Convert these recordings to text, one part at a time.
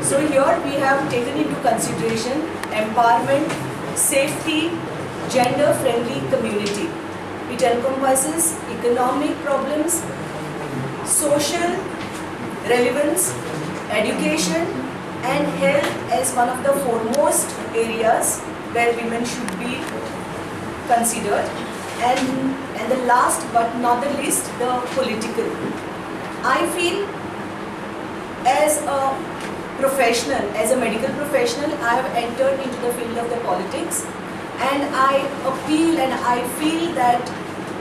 So here we have taken into consideration empowerment, safety, gender-friendly community. It encompasses economic problems, social relevance, education and health as one of the foremost areas where women should be considered. And the last but not the least, the political. I feel as a professional, as a medical professional, I have entered into the field of the politics, and I appeal and I feel that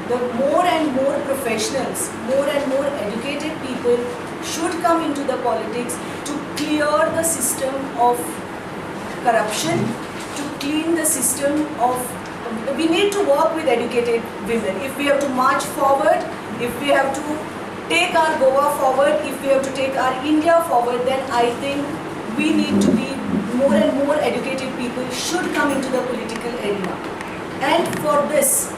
the more and more professionals, more and more educated people should come into the politics to clear the system of corruption, to clean the system of. We need to work with educated women. If we have to march forward, if we have to take our Goa forward, if we have to take our India forward, then I think we need to be more and more educated people should come into the political arena. And for this,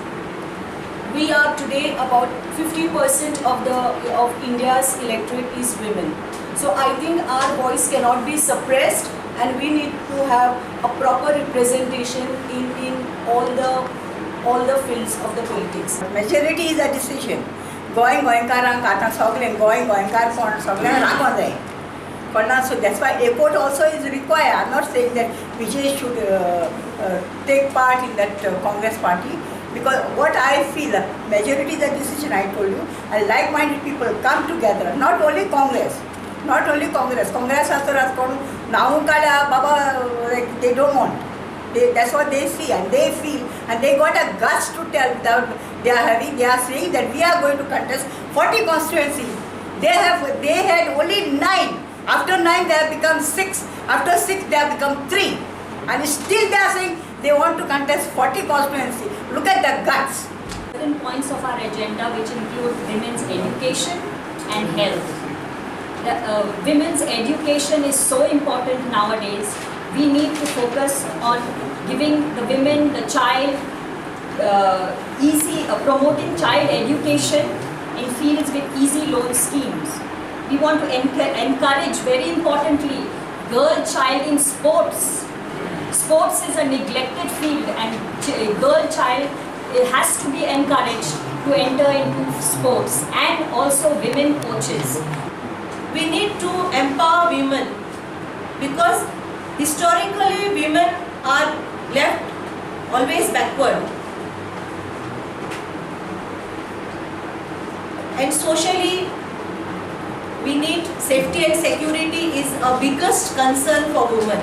we are today about 50% of India's electorate is women. So I think our voice cannot be suppressed, and we need to have a proper representation in all the fields of the politics. Majority is a decision. गोंयकारांक आतां सगळें गोंयकार कोण सगळ्यांक राखों जाय कळना. So that's why a vote also is required. I'm not saying that Vijay should take part in that Congress party, because what I feel, majority is a decision, I told you, and like-minded people come together, not only Congress. Congress has to now Baba, like, they don't want. That's what they see and they feel, and they got a guts to tell that they are saying that we are going to contest 40 constituencies. They had only 9. After 9 they have become 6. After 6 they have become 3. And still they are saying they want to contest 40 constituencies. Look at the guts. Certain points of our agenda which include women's education and health. Women's education is so important nowadays. We need to focus on giving the women, the child, promoting child education in fields with easy loan schemes. We want to encourage, very importantly, girl child in sports. Sports is a neglected field, and girl child has to be encouraged to enter into sports, and also women coaches. We need to empower women, because historically women are left always backward, and socially we need safety and security is a biggest concern for women.